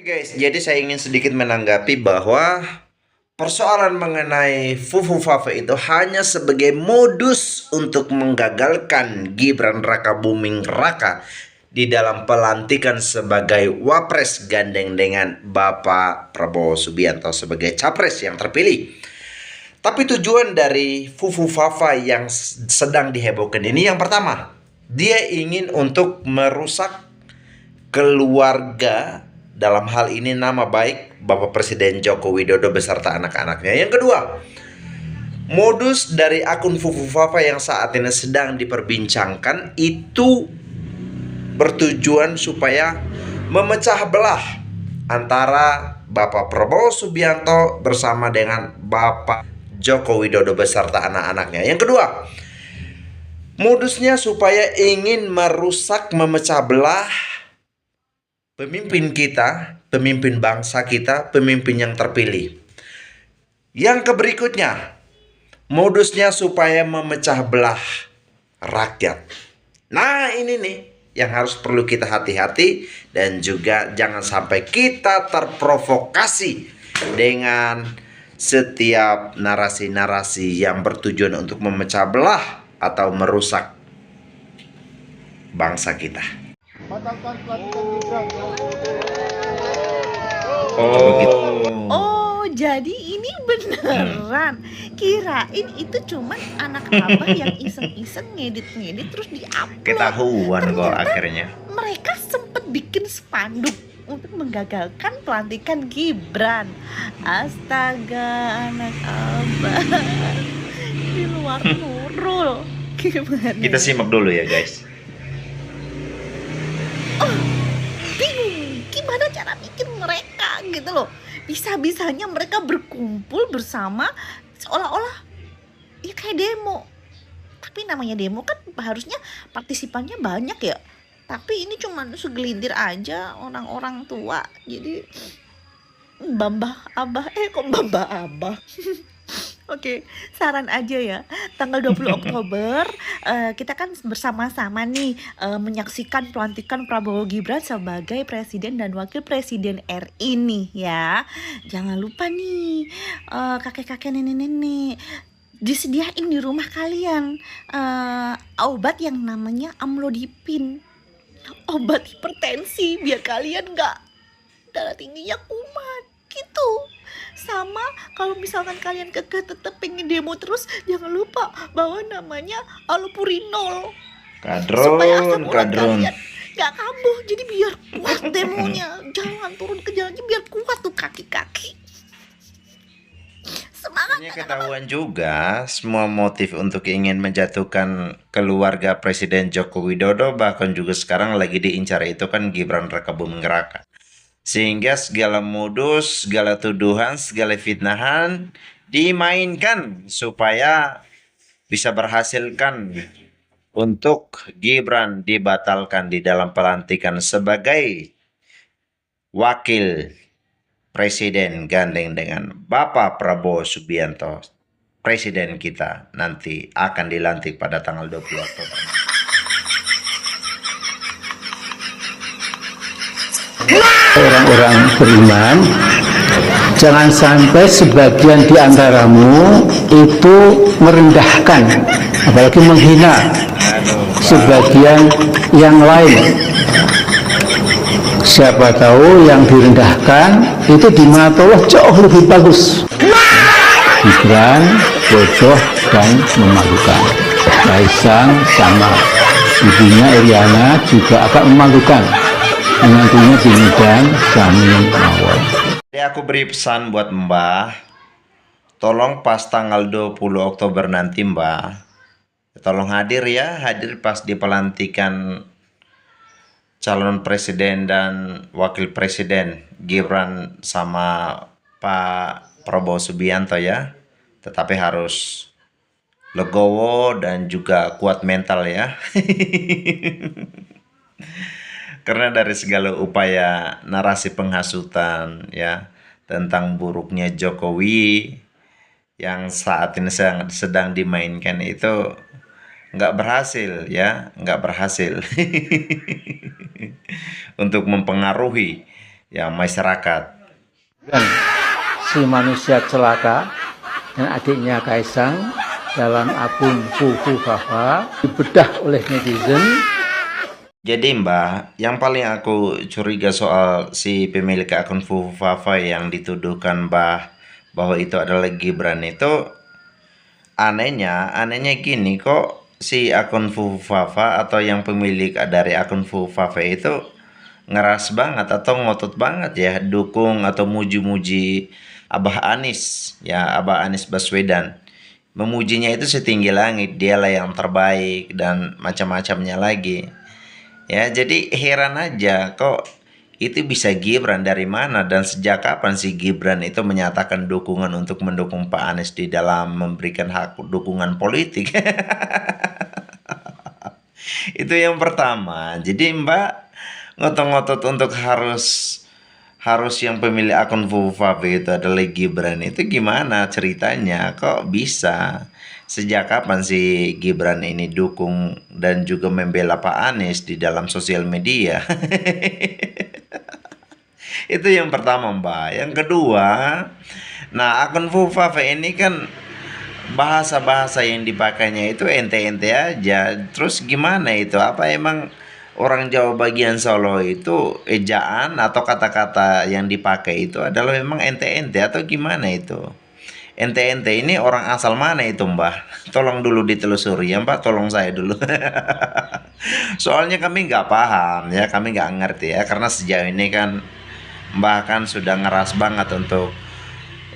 Guys, jadi saya ingin sedikit menanggapi bahwa persoalan mengenai Fufu Fafe itu hanya sebagai modus untuk menggagalkan Gibran Raka Buming Raka di dalam pelantikan sebagai Wapres gandeng dengan Bapak Prabowo Subianto sebagai Capres yang terpilih. Tapi tujuan dari Fufu Fafa yang sedang dihebohkan ini yang pertama, dia ingin untuk merusak keluarga, dalam hal ini nama baik Bapak Presiden Joko Widodo beserta anak-anaknya. Yang kedua, modus dari akun Fufu Fafa yang saat ini sedang diperbincangkan itu bertujuan supaya memecah belah antara Bapak Prabowo Subianto bersama dengan Bapak Joko Widodo beserta anak-anaknya. Yang kedua, modusnya supaya ingin merusak, memecah belah pemimpin kita, pemimpin bangsa kita, pemimpin yang terpilih. Yang keberikutnya, modusnya supaya memecah belah rakyat. Nah, ini nih yang harus perlu kita hati-hati dan juga jangan sampai kita terprovokasi dengan setiap narasi-narasi yang bertujuan untuk memecah belah atau merusak bangsa kita. Oh, jadi ini beneran. Kirain itu cuman anak abah yang iseng-iseng ngedit-ngedit terus diupload. Ketahuan kok Ternyata akhirnya. mereka sempet bikin spanduk untuk menggagalkan pelantikan Gibran. Astaga, anak abah di luar nurul. Gimana? Kita simak dulu ya, guys. Bingung gimana cara bikin mereka gitu loh, bisa-bisanya mereka berkumpul bersama seolah-olah ya kayak demo, tapi namanya demo kan harusnya partisipannya banyak ya, tapi ini cuma segelintir aja orang-orang tua. Jadi mbah abah kok mbah abah. Oke, saran aja ya. Tanggal 20 Oktober kita kan bersama-sama nih menyaksikan pelantikan Prabowo Gibran sebagai presiden dan wakil presiden RI nih ya. Jangan lupa nih kakek-kakek nenek-nenek disediain di rumah kalian obat yang namanya amlodipin, obat hipertensi biar kalian nggak darah tingginya kumat gitu. Sama kalau misalkan kalian kekeh tetap pengen demo terus, jangan lupa bawa namanya allopurinol supaya asam urat kalian gak kambuh. Jadi biar kuat demonya, jangan turun ke jalannya biar kuat tuh kaki-kaki. Semangat. Ketahuan juga semua motif untuk ingin menjatuhkan keluarga Presiden Joko Widodo, bahkan juga sekarang lagi diincar itu kan Gibran Raka Buming Raka. Sehingga segala modus, segala tuduhan, segala fitnahan dimainkan supaya bisa berhasilkan untuk Gibran dibatalkan di dalam pelantikan sebagai wakil presiden gandeng dengan Bapak Prabowo Subianto. Presiden kita nanti akan dilantik pada tanggal 20 Oktober. Orang-orang beriman, jangan sampai sebagian di antaramu itu merendahkan, apalagi menghina sebagian yang lain. Siapa tahu yang direndahkan itu di mata Allah jauh lebih bagus. Gibran bodoh dan memalukan. Kaisang sama ibunya Iriana juga agak memalukan. Menantunya di Medan, Samin Mawar. Jadi aku beri pesan buat Mbah, tolong pas tanggal 20 Oktober nanti Mbah, tolong hadir ya, hadir pas di pelantikan calon presiden dan wakil presiden Gibran sama Pak Prabowo Subianto ya. Tetapi harus legowo dan juga kuat mental ya. Karena dari segala upaya narasi penghasutan ya tentang buruknya Jokowi yang saat ini sedang dimainkan itu nggak berhasil ya, nggak berhasil untuk mempengaruhi ya masyarakat. Dan si manusia celaka dan adiknya Kaisang dalam akun Fufu Fafa dibedah oleh netizen. Jadi Mbak, yang paling aku curiga soal si pemilik akun Fufu Fafa yang dituduhkan bahwa itu adalah Gibran itu, anehnya gini, kok si akun Fufu Fafa atau yang pemilik dari akun Fufu Fafa itu ngeras banget atau ngotot banget ya dukung atau muji-muji Abah Anies, ya Abah Anies Baswedan. Memujinya itu setinggi langit, dialah yang terbaik dan macam-macamnya lagi. Ya, jadi heran aja kok itu bisa Gibran dari mana dan sejak kapan sih Gibran itu menyatakan dukungan untuk mendukung Pak Anies di dalam memberikan hak dukungan politik. Itu yang pertama. Jadi Mbak ngotot-ngotot untuk harus yang pemilik akun Fufafe itu adalah Gibran, itu gimana ceritanya? Kok bisa? Sejak kapan sih Gibran ini dukung dan juga membela Pak Anies di dalam sosial media? Itu yang pertama Mbak. Yang kedua, nah akun Fufafe ini kan bahasa-bahasa yang dipakainya itu ente-ente aja. Terus gimana itu? Apa emang orang Jawa bagian Solo itu ejaan atau kata-kata yang dipakai itu adalah memang ente-ente atau gimana itu? Ente-ente ini orang asal mana itu Mbak? Tolong dulu ditelusuri ya Mbak, tolong saya dulu. Soalnya kami nggak paham ya, kami nggak ngerti ya, karena sejauh ini kan Mbak kan sudah ngeras banget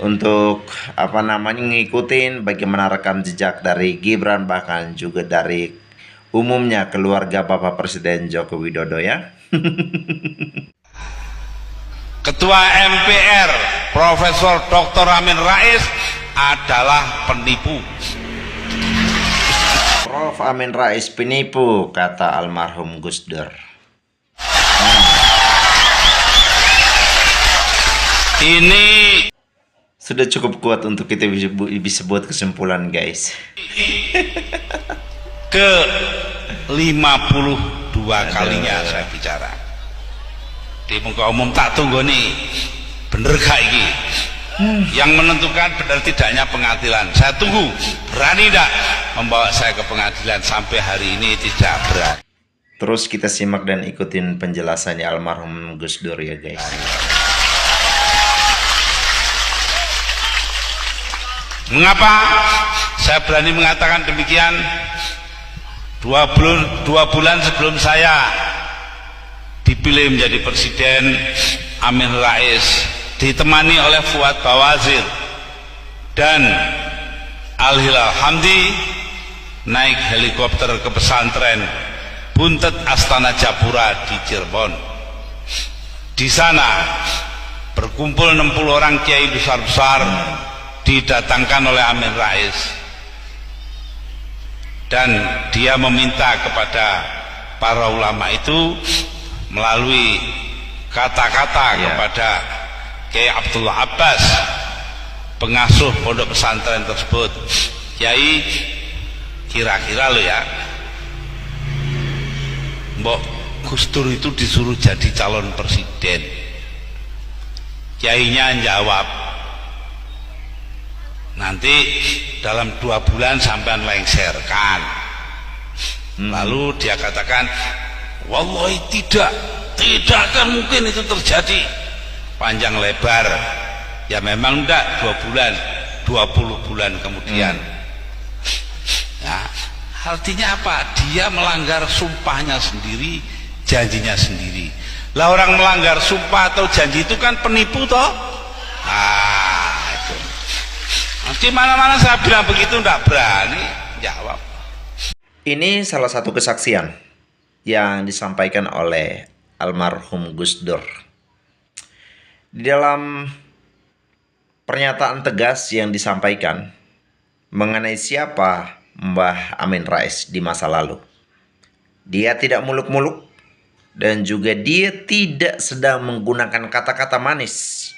untuk apa namanya ngikutin bagaimana rekam jejak dari Gibran, bahkan juga dari umumnya keluarga Bapak Presiden Joko Widodo ya. Ketua MPR Profesor Dr. Amin Rais adalah penipu. Prof. Amin Rais penipu, kata almarhum Gus Dur. Ini Sudah cukup kuat untuk kita bisa buat kesimpulan guys. ke 52 kalinya saya bicara di muka umum. Tak tunggu nih, bener gak ini? Yang menentukan benar tidaknya pengadilan. Saya tunggu, berani tidak membawa saya ke pengadilan? Sampai hari ini tidak berani. Terus kita simak dan ikutin penjelasannya almarhum Gus Dur ya guys. Mengapa saya berani mengatakan demikian? Dua bulan sebelum saya dipilih menjadi presiden, Amin Rais ditemani oleh Fuad Bawazir dan Al-Hilal Hamdi naik helikopter ke pesantren Buntet Astana Japura di Cirebon. Di sana berkumpul 60 orang kiai besar-besar didatangkan oleh Amin Rais, dan dia meminta kepada para ulama itu melalui kata-kata kepada Kiai Abdullah Abbas, pengasuh pondok pesantren tersebut, Kiai, kira-kira lo ya, Mbok Gus Dur itu disuruh jadi calon presiden. Kiainya jawab, nanti dalam 2 bulan sampean lengserkan. Lalu dia katakan, wallahi tidak akan mungkin itu terjadi. Panjang lebar, ya memang enggak 2 bulan, 20 bulan kemudian. Ya, artinya apa? Dia melanggar sumpahnya sendiri, janjinya sendiri. Lah orang melanggar sumpah atau janji itu kan penipu toh. Itu. Di mana-mana saya bilang begitu enggak berani jawab. Ini salah satu kesaksian yang disampaikan oleh almarhum Gus Dur. Di dalam pernyataan tegas yang disampaikan mengenai siapa Mbah Amin Rais di masa lalu. Dia tidak muluk-muluk dan juga dia tidak sedang menggunakan kata-kata manis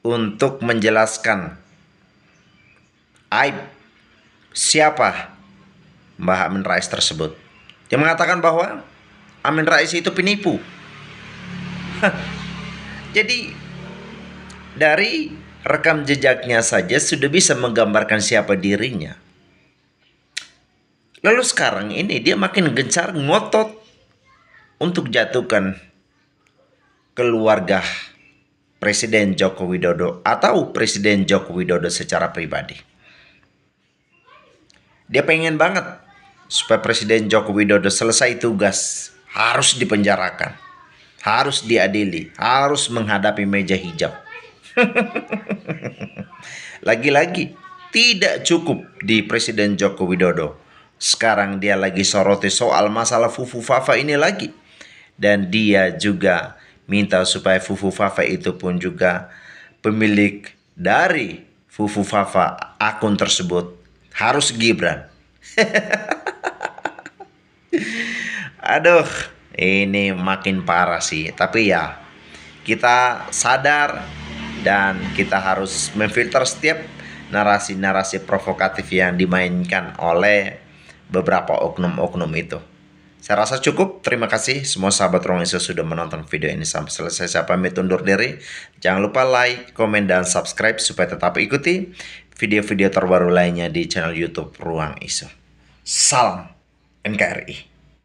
untuk menjelaskan aib siapa Mbah Amin Rais tersebut. Dia mengatakan bahwa Amin Rais itu penipu. Jadi dari rekam jejaknya saja sudah bisa menggambarkan siapa dirinya. Lalu sekarang ini dia makin gencar ngotot untuk jatuhkan keluarga Presiden Joko Widodo atau Presiden Joko Widodo secara pribadi. Dia pengen banget supaya Presiden Joko Widodo selesai tugas, harus dipenjarakan, harus diadili, harus menghadapi meja hijab. Lagi-lagi tidak cukup di Presiden Joko Widodo. Sekarang dia lagi soroti soal masalah Fufu Fafa ini lagi. Dan dia juga minta supaya Fufu Fafa itu pun juga pemilik dari Fufu Fafa akun tersebut harus Gibran. Aduh, ini makin parah sih. Tapi ya, kita sadar dan kita harus memfilter setiap narasi-narasi provokatif yang dimainkan oleh beberapa oknum-oknum itu. Saya rasa cukup. Terima kasih semua sahabat Ruang Isu sudah menonton video ini sampai selesai. Saya pamit undur diri. Jangan lupa like, komen, dan subscribe supaya tetap ikuti video-video terbaru lainnya di channel YouTube Ruang Isu. Salam NKRI.